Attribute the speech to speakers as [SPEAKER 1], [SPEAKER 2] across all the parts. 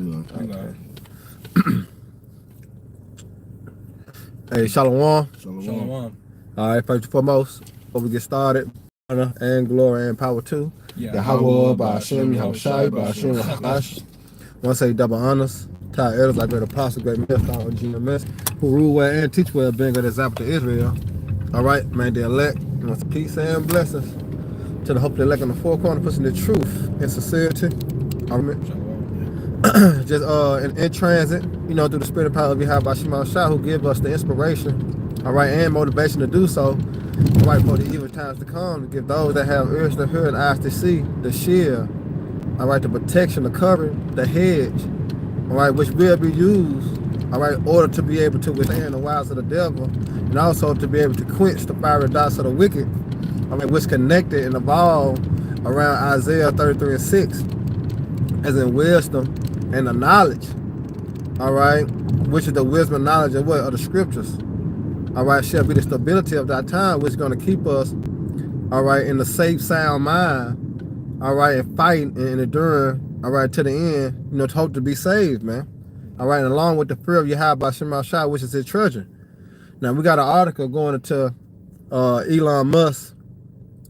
[SPEAKER 1] Okay.
[SPEAKER 2] Hey, Shalom.
[SPEAKER 1] Shalom.
[SPEAKER 2] All right, first and foremost, before we get started, honor and glory and power to Yahweh, by Hashem, Yahushai, by Hashem, Hakash. I want to say double honors to our elders, like great apostle, great minister, our GMS, who rule well and teach well, being good example to Israel. All right, man, the elect, wants peace and blessings to the hope of the elect on the four corners, pushing the truth and sincerity. Just in transit, you know, through the spirit and power of Yahweh Shema Shah, who give us the inspiration, all right, and motivation to do so, all right, for the evil times to come, to give those that have ears to hear and eyes to see, the shield, all right, the protection, the covering, the hedge, all right, which will be used, all right, in order to be able to withstand the wiles of the devil, and also to be able to quench the fiery darts of the wicked, all right, which connected and evolved around Isaiah 33:6, as in wisdom and the knowledge, all right, which is the wisdom and knowledge of what? Of the scriptures, all right, shall be the stability of that time, which is going to keep us, all right, in the safe, sound mind, all right, and fighting and enduring, all right, to the end, you know, to hope to be saved, man, all right, and along with the fear of Yahweh Shema Shah, which is his treasure. Now, we got an article going into Elon Musk,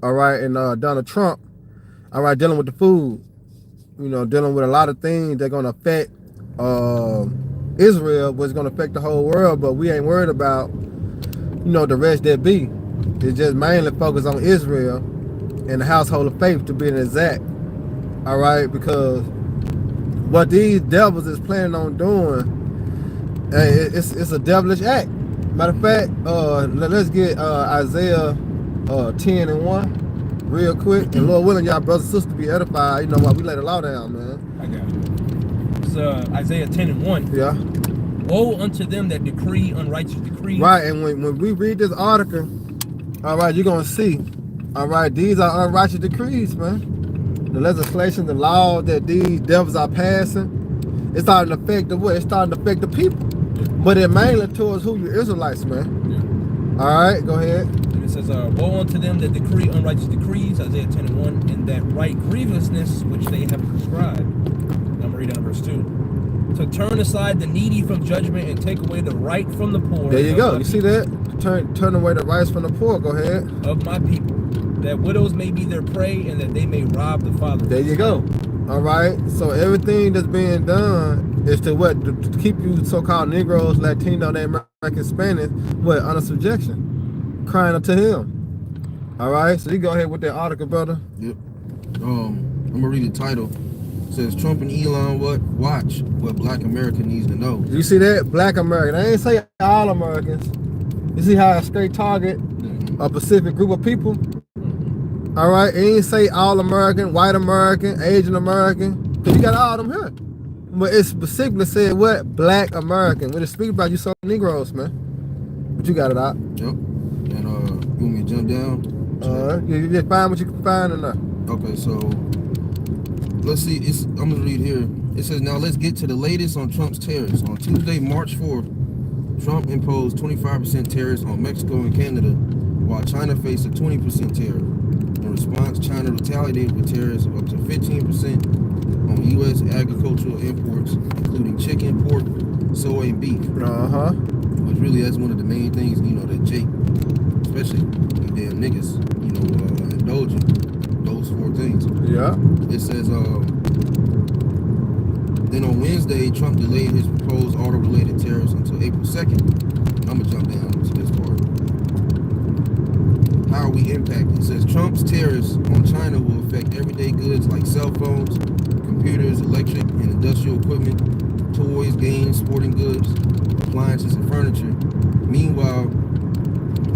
[SPEAKER 2] all right, and Donald Trump, all right, dealing with the food. You know, dealing with a lot of things that are going to affect Israel, but it's going to affect the whole world. But we ain't worried about, you know, the rest that be. It's just mainly focused on Israel and the household of faith, to be exact. All right, because what these devils is planning on doing, it's a devilish act. Matter of fact, let's get Isaiah 10:1. Real quick, and Lord willing, y'all brothers and sisters be edified, you know, while we lay the law down, man.
[SPEAKER 1] I got it. It's Isaiah 10:1.
[SPEAKER 2] Yeah.
[SPEAKER 1] Woe unto them that decree unrighteous decrees.
[SPEAKER 2] Right, and when we read this article, all right, you're going to see, all right, these are unrighteous decrees, man. The legislation, the law that these devils are passing, it's starting to affect the what? It's starting to affect the people. But it mainly towards who you Israelites, man. Yeah. All right, go ahead.
[SPEAKER 1] It says, woe unto them that decree unrighteous decrees, Isaiah 10:1, and that write grievousness which they have prescribed. I'm going to read down verse 2. To turn aside the needy from judgment and take away the right from the poor.
[SPEAKER 2] There you go. You see that? Turn away the rights from the poor. Go ahead.
[SPEAKER 1] Of my people, that widows may be their prey and that they may rob the fatherless.
[SPEAKER 2] There you go. All right. So everything that's being done is to what? To keep you so-called Negroes, Latino, Native American, Spanish, what? Under subjection. Crying unto him. All right, so you go ahead with that article, brother.
[SPEAKER 3] Yep. I'm gonna read the title. It says Trump and Elon watch what Black America needs to know.
[SPEAKER 2] You see that? Black American. I ain't say all Americans. You see how I straight target a specific group of people? All right, it ain't say all American, white American, Asian American, because you got all them here. But it specifically said what? Black American. When it speaks about you some Negroes, man. But you got it out.
[SPEAKER 3] Yep. And you want me to jump down?
[SPEAKER 2] You just find what you can find in there.
[SPEAKER 3] Okay, so let's see. I'm gonna read here. It says, now let's get to the latest on Trump's tariffs. On Tuesday, March 4th, Trump imposed 25% tariffs on Mexico and Canada, while China faced a 20% tariff. In response, China retaliated with tariffs of up to 15% on U.S. agricultural imports, including chicken, pork, soy, and beef. Which really is one of the main things, you know, that Jake, especially you damn niggas, you know, indulge in those four things.
[SPEAKER 2] Yeah.
[SPEAKER 3] It says, then on Wednesday, Trump delayed his proposed auto-related tariffs until April 2nd. I'm gonna jump down to this part. How are we impacted? It says Trump's tariffs on China will affect everyday goods like cell phones, computers, electric and industrial equipment, toys, games, sporting goods, appliances, and furniture. Meanwhile,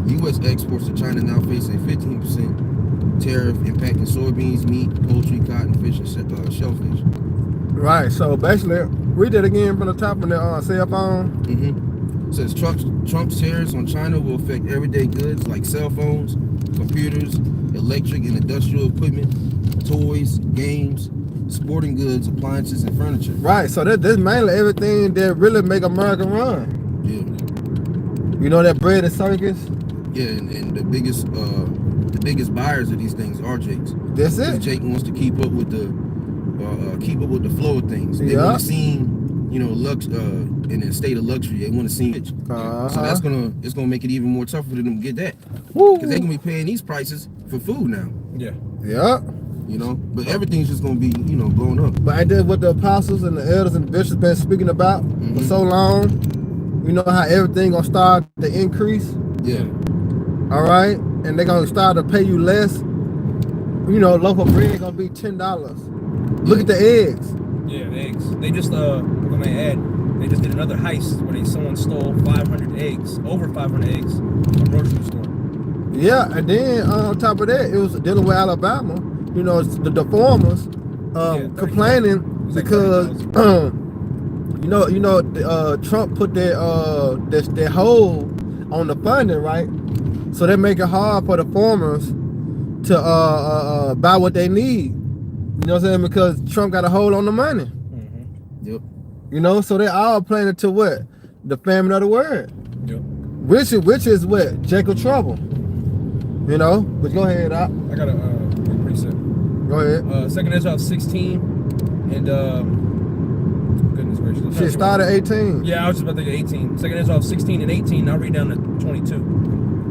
[SPEAKER 3] U.S. exports to China now face a 15% tariff impacting soybeans, meat, poultry, cotton, fish, and shellfish.
[SPEAKER 2] Right, so basically, read it again from the top of the cell phone.
[SPEAKER 3] It says Trump's tariffs on China will affect everyday goods like cell phones, computers, electric and industrial equipment, toys, games, sporting goods, appliances, and furniture.
[SPEAKER 2] Right, so that's mainly everything that really make America run.
[SPEAKER 3] Yeah.
[SPEAKER 2] You know that bread and circus?
[SPEAKER 3] Yeah, and the biggest buyers of these things are Jake's.
[SPEAKER 2] That's it.
[SPEAKER 3] Jake wants to keep up with keep up with the flow of things. They
[SPEAKER 2] Yeah.
[SPEAKER 3] want to seem, you know, in a state of luxury. They want to seem rich. So that's gonna make it even more tougher for them to get that. Because they're gonna be paying these prices for food now.
[SPEAKER 1] Yeah.
[SPEAKER 2] Yeah.
[SPEAKER 3] You know, but everything's just gonna be, you know, going up.
[SPEAKER 2] But ain't that what the apostles and the elders and bishops been speaking about for so long? You know how everything gonna start to increase?
[SPEAKER 3] Yeah.
[SPEAKER 2] All right? And they're gonna start to pay you less. You know, loaf of bread gonna be $10. Look at the eggs.
[SPEAKER 1] Yeah, the eggs. They just I'm gonna add, they just did another heist where someone stole 500 eggs, over 500 eggs from a grocery store.
[SPEAKER 2] Yeah, and then on top of that, it was dealing with Alabama. You know, the farmers complaining because you know Trump put their hold on the funding, right? So they make it hard for the farmers to buy what they need. You know what I'm saying? Because Trump got a hold on the money.
[SPEAKER 3] Yep.
[SPEAKER 2] You know, so they all playing it to what? The famine of the word.
[SPEAKER 1] Yep.
[SPEAKER 2] Which is what? Jacob trouble. You know? But go ahead,
[SPEAKER 1] I got a preset.
[SPEAKER 2] Go ahead.
[SPEAKER 1] 2nd Ezra 16 and goodness gracious.
[SPEAKER 2] Shit started 18.
[SPEAKER 1] Yeah, I was just about to get 18. 2nd Ezra 16 and 18. I'll read down to 22.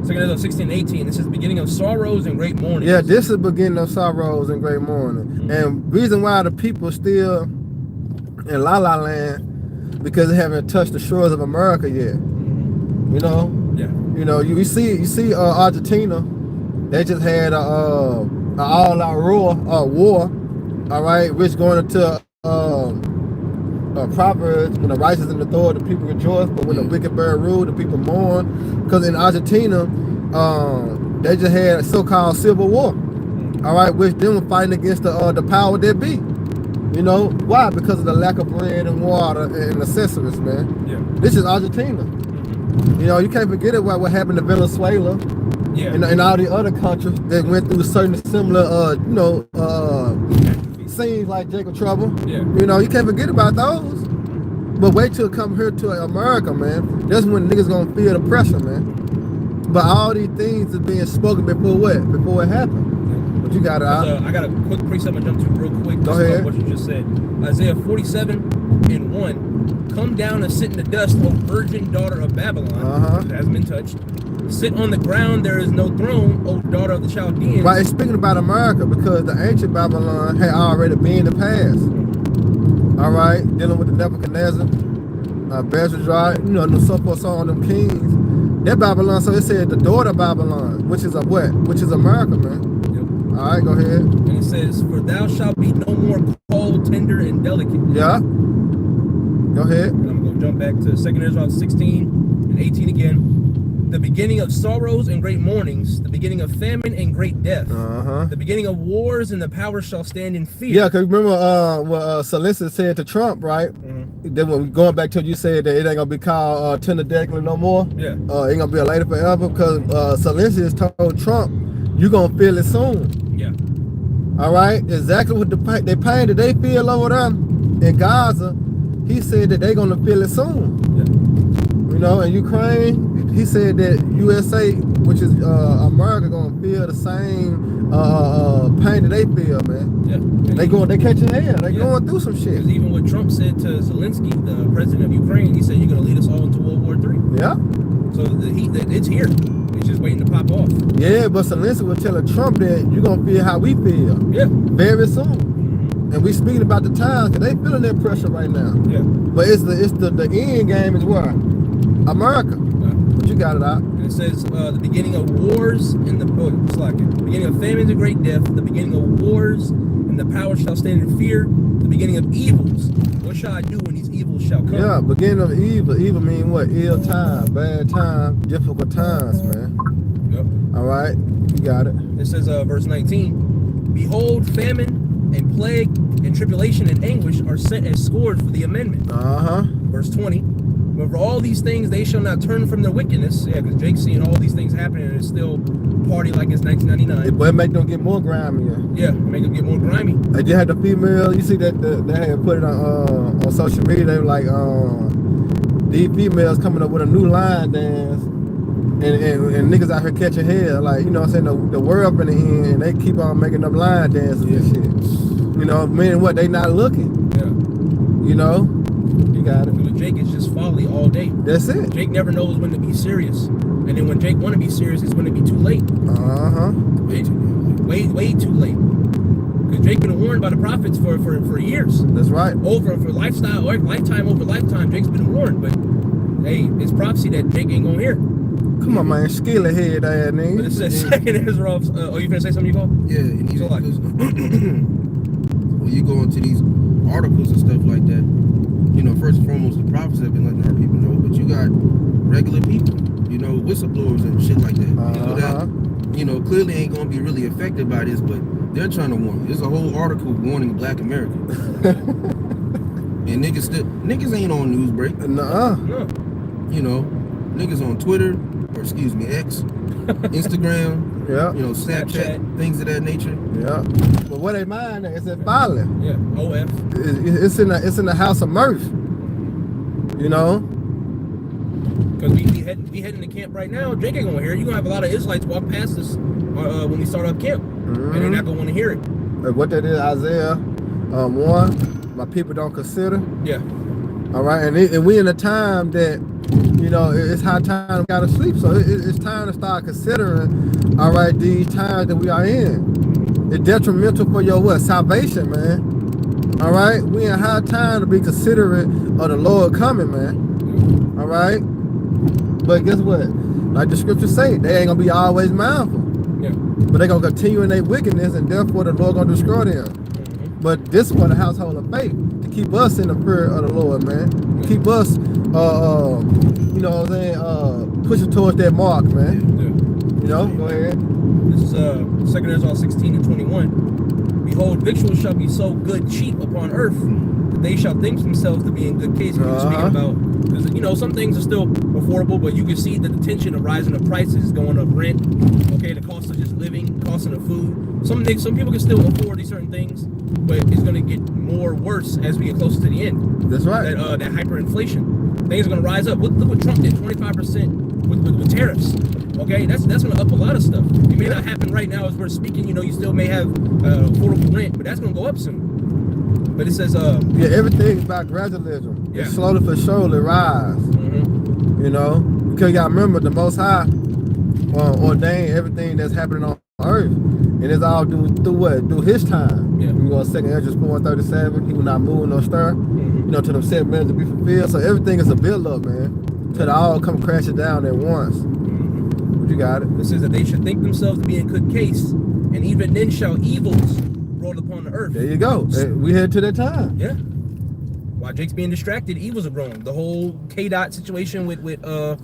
[SPEAKER 1] 2nd Ezra 16 and 18. This is the beginning of sorrows and great mourning.
[SPEAKER 2] Yeah, this is the beginning of sorrows and great mourning. And reason why the people still in La La Land, because they haven't touched the shores of America yet. You know?
[SPEAKER 1] Yeah.
[SPEAKER 2] You know, you see Argentina, they just had a all-out war, all right, which going into Proverbs, when the righteous and the Lord, the people rejoice, but when the wicked bear rule, the people mourn. Because in Argentina, they just had a so-called civil war, all right, which them were fighting against the power that be. You know why? Because of the lack of bread and water and accessories, man.
[SPEAKER 1] Yeah.
[SPEAKER 2] This is Argentina. You know, you can't forget it. What happened to Venezuela, and all the other countries that went through certain similar, scenes like Jacob Trouble.
[SPEAKER 1] Yeah.
[SPEAKER 2] You know, you can't forget about those. But wait till it come here to America, man. That's when niggas gonna feel the pressure, man. But all these things are being spoken before what? Before it happened. But you got it out.
[SPEAKER 1] I got a quick precept I'm gonna jump to real quick.
[SPEAKER 2] Go ahead.
[SPEAKER 1] What you just said. Isaiah 47 and 1. Come down and sit in the dust, O virgin daughter of Babylon, that hasn't been touched. Sit on the ground, there is no throne, O daughter of the Chaldeans.
[SPEAKER 2] Right, it's speaking about America because the ancient Babylon had already been in the past. All right, dealing with the Nebuchadnezzar, Belshazzar, you know, so forth, so on, them kings. That Babylon, so it said the daughter of Babylon, which is a what? Which is America, man.
[SPEAKER 1] Yep.
[SPEAKER 2] All right, go ahead.
[SPEAKER 1] And it says, for thou shalt be no more cold, tender, and delicate.
[SPEAKER 2] Yeah. Go ahead.
[SPEAKER 1] And I'm going to jump back to 2nd Ezra 16 and 18 again. The beginning of sorrows and great mournings, the beginning of famine and great death, the beginning of wars, and the power shall stand in fear.
[SPEAKER 2] Yeah, because remember what Zelensky said to Trump, right? Then when going back to you said that it ain't gonna be called tender decorative no more.
[SPEAKER 1] Yeah.
[SPEAKER 2] Ain't gonna be a lady forever because Zelensky has told Trump, you gonna feel it soon.
[SPEAKER 1] Yeah.
[SPEAKER 2] All right, exactly what the pain that they feel over there in Gaza. He said that they're gonna feel it soon.
[SPEAKER 1] Yeah.
[SPEAKER 2] You know, in Ukraine, he said that USA, which is America, gonna feel the same pain that they feel, man.
[SPEAKER 1] Yeah.
[SPEAKER 2] They catching hell. They going through some shit.
[SPEAKER 1] Because even what Trump said to Zelensky, the president of Ukraine, he said, you're going to lead us all into World War III.
[SPEAKER 2] Yeah.
[SPEAKER 1] So it's here. It's just waiting to pop off.
[SPEAKER 2] Yeah, but Zelensky was telling Trump that you're going to feel how we feel.
[SPEAKER 1] Yeah.
[SPEAKER 2] Very soon. And we speaking about the times because they feeling that pressure right now.
[SPEAKER 1] Yeah.
[SPEAKER 2] But it's the end game is where? America. But you got it out.
[SPEAKER 1] And it says the beginning of wars and the beginning of famines and great death, the beginning of wars and the power shall stand in fear, the beginning of evils. What shall I do when these evils shall come?
[SPEAKER 2] Yeah, beginning of evil. Evil mean what? Ill time, bad time, difficult times, man.
[SPEAKER 1] Yep.
[SPEAKER 2] All right, you got it.
[SPEAKER 1] It says verse 19, behold, famine and plague and tribulation and anguish are set as scores for the amendment. Verse 20, but for all these things they shall not turn from their wickedness. Yeah, because Jake's seeing all these things happening and it's still party like it's 1999.
[SPEAKER 2] But it make them get more grimy.
[SPEAKER 1] Yeah, make them get more grimy.
[SPEAKER 2] They just had the female, you see that they had put it on social media, they were like, these females coming up with a new line dance and niggas out here catching hell, like, you know what I'm saying, the world in the end, and they keep on making up line dances and shit. You You know, meaning what? They not looking.
[SPEAKER 1] Yeah.
[SPEAKER 2] You know, you got it.
[SPEAKER 1] With Jake, it's just folly all day.
[SPEAKER 2] That's it.
[SPEAKER 1] Jake never knows when to be serious, and then when Jake want to be serious, it's when it be too late. Way too late. Because Jake been warned by the prophets for years.
[SPEAKER 2] That's right.
[SPEAKER 1] For lifetime over lifetime, Jake's been warned. But hey, it's prophecy that Jake ain't gonna hear.
[SPEAKER 2] Come on, man, skillet head ass nigga.
[SPEAKER 1] But it says second Ezra. Oh, you finna say something, you call?
[SPEAKER 3] Yeah, and these
[SPEAKER 1] So like,
[SPEAKER 3] when you go into these articles and stuff like that, you know, first and foremost, the prophets have been letting our people know, but you got regular people, you know, whistleblowers and shit like that. People that, you know, clearly ain't gonna be really affected by this, but they're trying to warn you. There's a whole article warning Black America. And niggas ain't on news break.
[SPEAKER 2] Nuh-uh.
[SPEAKER 1] no.
[SPEAKER 3] You know, niggas on Twitter, or excuse me, X, Instagram,
[SPEAKER 2] Yeah.
[SPEAKER 3] you know, Snapchat, things of that nature.
[SPEAKER 2] Yeah. But what they mind is that filing.
[SPEAKER 1] Yeah. OF.
[SPEAKER 2] It's in the house of mirth. You know?
[SPEAKER 1] Because we heading to camp right now. Jake ain't gonna hear it. You're gonna have a lot of Israelites walk past us when we start up camp. And they're not gonna want to hear it.
[SPEAKER 2] What that is, Isaiah 1, my people don't consider.
[SPEAKER 1] Yeah.
[SPEAKER 2] All right, and we in a time that, you know, it's high time we gotta sleep. So it's time to start considering, all right, these times that we are in. It's detrimental for your what? Salvation, man. All right, we in high time to be considerate of the Lord coming, man. All right, but guess what? Like the scriptures say, they ain't gonna be always mindful.
[SPEAKER 1] Yeah.
[SPEAKER 2] But they gonna continue in their wickedness, and therefore the Lord gonna destroy them. But this is for the household of faith, to keep us in the fear of the Lord, man. Keep us, you know what I'm saying, pushing towards that mark, man.
[SPEAKER 1] Yeah.
[SPEAKER 2] You know, go ahead.
[SPEAKER 1] This is 2 Ezra 16 and 21. Behold, victuals shall be so good cheap upon earth that they shall think themselves to be in good case. We're speaking about, because you know, some things are still affordable, but you can see that the tension of rising of prices, going up rent, okay, the cost of just living, cost of food. Some people can still afford these certain things, but it's going to get more worse as we get closer to the end.
[SPEAKER 2] That's right.
[SPEAKER 1] That hyperinflation, things are going to rise up. Look what Trump did, 25% with tariffs. Okay, that's going to up a lot of stuff. It may not happen right now as we're speaking. You know, you still may have affordable rent, but that's going to go up soon. But it says,
[SPEAKER 2] yeah, everything's about gradualism.
[SPEAKER 1] Yeah.
[SPEAKER 2] It's slowly but surely rise. You know, because you got to remember the Most High ordained everything that's happening on earth, and it's all through what? Through His time.
[SPEAKER 1] Yeah.
[SPEAKER 2] We go 2 Ezra 4:37. He will not move nor stir. You know, till them 7 minutes to be fulfilled. So everything is a build up, man. Till it all come crashing down at once. But you got it.
[SPEAKER 1] It says that they should think themselves to be in good case, and even then shall evils roll upon the earth.
[SPEAKER 2] There you go. We head to that time.
[SPEAKER 1] Yeah. While Jake's being distracted, evils are growing. The whole K-Dot situation with the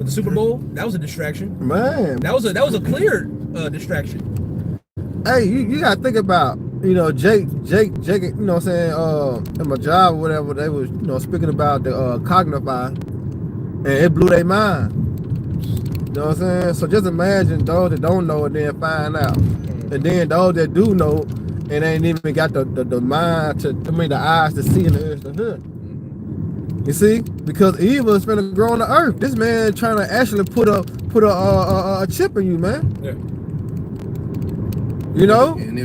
[SPEAKER 1] Super Bowl, that was a distraction.
[SPEAKER 2] Man.
[SPEAKER 1] That was a clear distraction.
[SPEAKER 2] Hey, you gotta think about, you know, Jake, you know what I'm saying, in my job or whatever, they was, you know, speaking about the Cognify, and it blew their mind. You know what I'm saying? So just imagine those that don't know and then find out. And then those that do know and ain't even got the mind the eyes to see and the ears to hear. You see? Because evil is finna grow on the earth. This man trying to actually put a chip in you, man.
[SPEAKER 1] Yeah.
[SPEAKER 2] You know?
[SPEAKER 3] And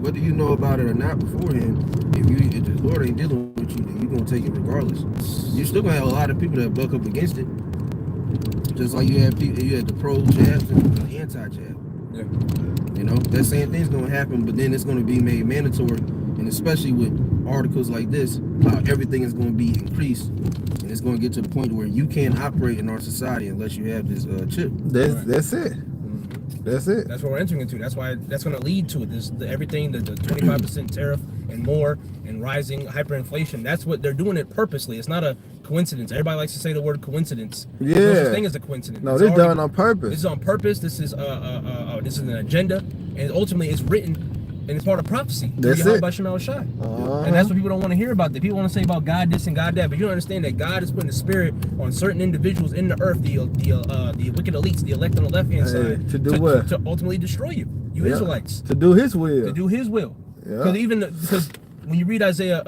[SPEAKER 3] whether you know about it or not beforehand, if the Lord ain't dealing with you, then you're gonna take it regardless. You're still gonna have a lot of people that buck up against it. Just like you had the pro jabs and the anti-jab.
[SPEAKER 1] Yeah.
[SPEAKER 3] You know, that same thing's gonna happen, but then it's gonna be made mandatory, and especially with articles like this, how everything is gonna be increased, and it's gonna get to the point where you can't operate in our society unless you have this chip.
[SPEAKER 2] That's it. That's it.
[SPEAKER 1] That's what we're entering into. That's why that's going to lead to it. Everything, the 25% tariff and more, and rising hyperinflation. That's what they're doing it purposely. It's not a coincidence. Everybody likes to say the word coincidence.
[SPEAKER 2] Yeah.
[SPEAKER 1] There's no such thing as a coincidence.
[SPEAKER 2] No, this is done on purpose.
[SPEAKER 1] This is on purpose. This is an agenda, and ultimately it's written. And it's part of prophecy.
[SPEAKER 2] That's it.
[SPEAKER 1] And that's what people don't want to hear about. The people want to say about God this and God that, but you don't understand that God is putting the spirit on certain individuals in the earth, the wicked elites, the elect on the left hand side,
[SPEAKER 2] to do what?
[SPEAKER 1] To ultimately destroy you, Israelites.
[SPEAKER 2] To do His will.
[SPEAKER 1] To do His will.
[SPEAKER 2] Yeah.
[SPEAKER 1] Because when you read Isaiah,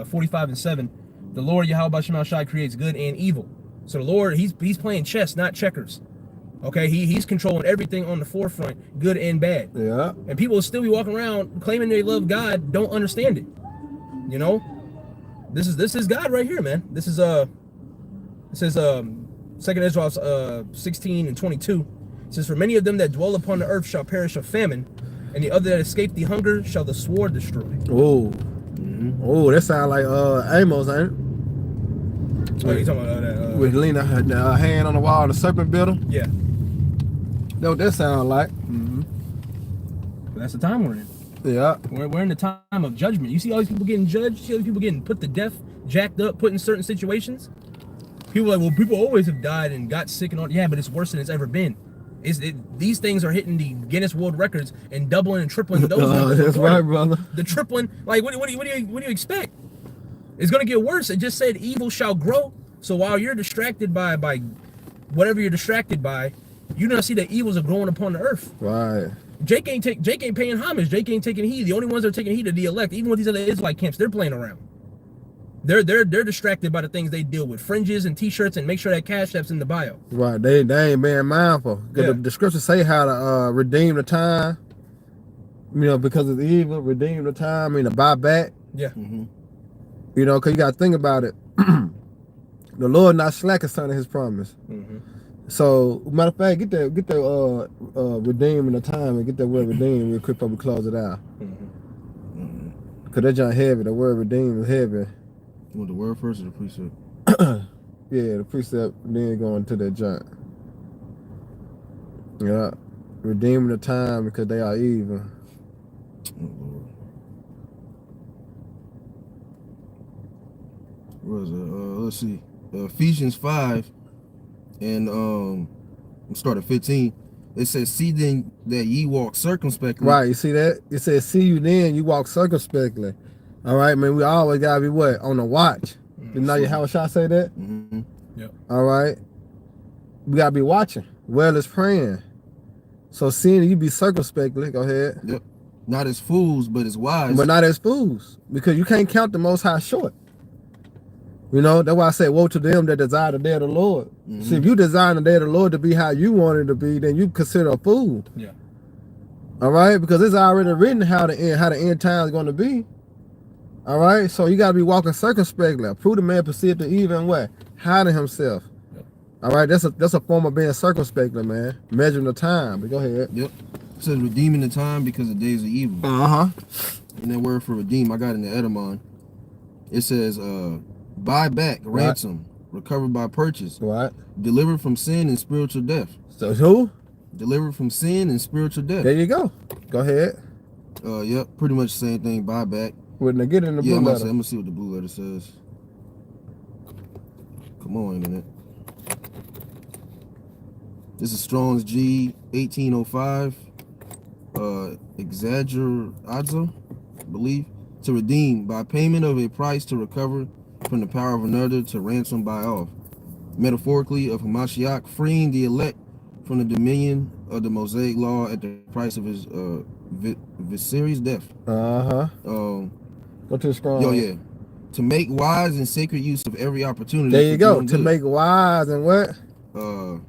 [SPEAKER 1] 45 and 7, the Lord Yahweh Shai creates good and evil. So the Lord, He's playing chess, not checkers. Okay, he's controlling everything on the forefront, good and bad.
[SPEAKER 2] Yeah.
[SPEAKER 1] And people will still be walking around claiming they love God, don't understand it. You know, this is God right here, man. This is Second Ezra 16 and 22. It says, for many of them that dwell upon the earth shall perish of famine, and the other that escape the hunger shall the sword destroy.
[SPEAKER 2] Oh. Oh, that sound like Amos, ain't it?
[SPEAKER 1] Oh, you talking about that?
[SPEAKER 2] With Lena had the hand on the wall, the serpent builder.
[SPEAKER 1] Yeah.
[SPEAKER 2] Know what that sound like?
[SPEAKER 1] That's the time we're in.
[SPEAKER 2] Yeah.
[SPEAKER 1] We're in the time of judgment. You see all these people getting judged. You see all these people getting put to death, jacked up, put in certain situations. People are like, well, people always have died and got sick and all. Yeah, but it's worse than it's ever been. These things are hitting the Guinness World Records and doubling and tripling those numbers.
[SPEAKER 2] That's right, brother.
[SPEAKER 1] The tripling, like, what do you expect? It's gonna get worse. It just said evil shall grow. So while you're distracted by whatever you're distracted by, you're gonna see that evils are growing upon the earth.
[SPEAKER 2] Right.
[SPEAKER 1] Jake ain't paying homage. Jake ain't taking heed. The only ones that are taking heed are the elect. Even with these other Israelite camps, they're playing around. They're distracted by the things they deal with, fringes and t-shirts, and make sure that cash app's in the bio.
[SPEAKER 2] Right. They ain't being mindful. Cause the scriptures say how to redeem the time. You know, because of the evil, redeem the time. I mean, to buy back.
[SPEAKER 1] Yeah.
[SPEAKER 2] You know, cause you gotta think about it. The Lord not slack concerning His promise. So, matter of fact, get that redeeming the time and get that word redeem real quick before we close it out. Cause that junk heavy. The word redeem is heavy.
[SPEAKER 3] You want the word first or the precept?
[SPEAKER 2] Yeah, the precept, then going to that junk. Yeah, redeeming the time because they are evil.
[SPEAKER 3] Oh, Lord. What is it? Let's see. Ephesians 5 and start at 15. It says, see then that ye walk circumspectly.
[SPEAKER 2] Right, you see that? It says, see you then, you walk circumspectly. All right, man, we always gotta be what? On the watch. You know how shall I say that?
[SPEAKER 1] Yep.
[SPEAKER 2] All right. We gotta be watching. Well as praying. So seeing you be circumspectly, go ahead.
[SPEAKER 3] Yep. Not as fools, but as wise.
[SPEAKER 2] But not as fools. Because you can't count the Most High short. You know, that's why I say, woe to them that desire the day of the Lord. See, if you desire the day of the Lord to be how you want it to be, then you consider a fool.
[SPEAKER 1] Yeah.
[SPEAKER 2] All right? Because it's already written how the end time is going to be. All right? So you got to be walking circumspectly. A prudent man perceive the evil and what? Hiding himself.
[SPEAKER 1] Yep.
[SPEAKER 2] All right? That's a form of being circumspectly, man. Measuring the time. But go ahead.
[SPEAKER 3] Yep. It says redeeming the time because the days are evil.
[SPEAKER 2] Uh-huh.
[SPEAKER 3] And that word for redeem, I got in the Edamon. It says, buy back, ransom, recovered by purchase,
[SPEAKER 2] Right.
[SPEAKER 3] delivered from sin and spiritual death.
[SPEAKER 2] So who?
[SPEAKER 3] Delivered from sin and spiritual death.
[SPEAKER 2] There you go. Go ahead.
[SPEAKER 3] Yep, pretty much the same thing. Buy back.
[SPEAKER 2] Wouldn't I get in the blue
[SPEAKER 3] I'm
[SPEAKER 2] letter?
[SPEAKER 3] gonna see what the blue letter says. Come on, internet. This is Strong's G 1805. Exaggeradzo, I believe. To redeem by payment of a price, to recover from the power of another, to ransom by off. Metaphorically of Hamashiach, freeing the elect from the dominion of the Mosaic law at the price of his vicary's death.
[SPEAKER 2] Uh-huh. Go to the strong.
[SPEAKER 3] Yeah. To make wise and sacred use of every opportunity.
[SPEAKER 2] There you go. To
[SPEAKER 3] good.
[SPEAKER 2] make wise and what?
[SPEAKER 3] To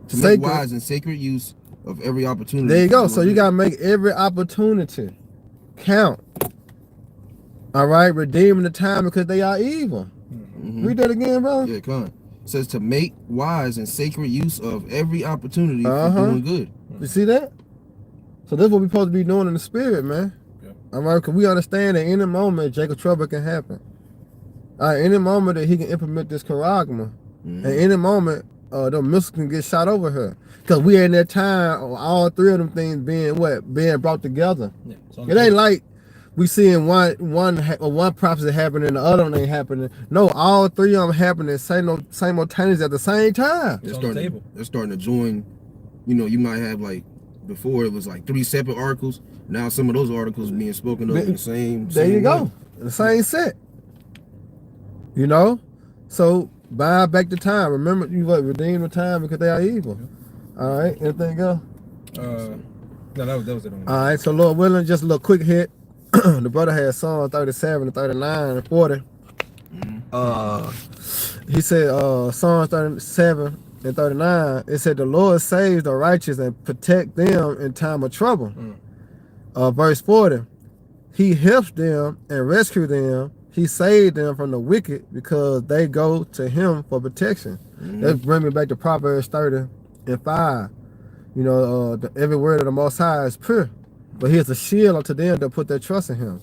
[SPEAKER 2] Sacred.
[SPEAKER 3] make wise and sacred use of every opportunity.
[SPEAKER 2] There you go. So you gotta make every opportunity count. All right, redeeming the time because they are evil. Read that again, bro.
[SPEAKER 3] Yeah, come on. It says to make wise and sacred use of every opportunity for doing good.
[SPEAKER 2] You see that? So that's what we're supposed to be doing in the spirit, man.
[SPEAKER 1] Yep.
[SPEAKER 2] All right, because we understand that any moment Jacob trouble can happen. All right, any moment that he can implement this charagma, and any moment the missile can get shot over her. Because we in that time, all three of them things being brought together.
[SPEAKER 1] Yeah.
[SPEAKER 2] It ain't like we seeing one prophecy happening and the other one ain't happening. No, all three of them happening simultaneously at the same time.
[SPEAKER 3] They're starting to join. You know, you might have like before it was like 3 separate articles. Now some of those articles being spoken of in the same.
[SPEAKER 2] There you go, the same set. You know, so buy back the time. Remember, you redeem the time because they are evil. All right, anything else?
[SPEAKER 1] No, that was it.
[SPEAKER 2] All right, so Lord willing, just a little quick hit. The brother had Psalm 37 and 39 and 40. He said Psalm 37 in 39, it said the Lord saves the righteous and protect them in time of trouble. Verse 40, he helps them and rescue them. He saved them from the wicked because they go to him for protection. That brings me back to Proverbs 30:5. You know, every word of the Most High is pure, but he's a shield unto them that put their trust in him.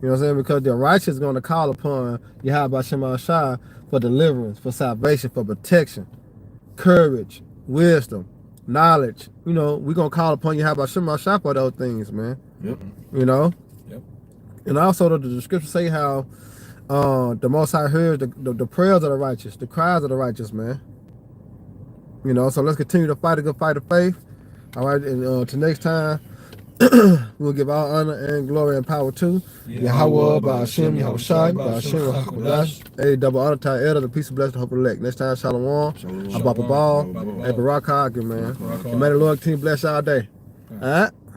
[SPEAKER 2] You know what I'm saying? Because the righteous is going to call upon Yahweh Shema Shai for deliverance, for salvation, for protection, courage, wisdom, knowledge. You know, we're going to call upon Yahweh Shema Shai for those things, man.
[SPEAKER 3] Yep.
[SPEAKER 2] You know?
[SPEAKER 1] Yep.
[SPEAKER 2] And also the scriptures say how the Most High hears the prayers of the righteous, the cries of the righteous, man. You know, so let's continue to fight a good fight of faith. All right, and till next time, we'll give all honor and glory and power to Yahweh, Ba'ashem, Yahweh Shai, Ba'ashem, Rahakadash, a double honor to our elder, the peace and blessing, hope of elect. Next time, Shalom, Abba Ball, and Barak Hagim, man. And may the Lord continue to bless y'all day. All right?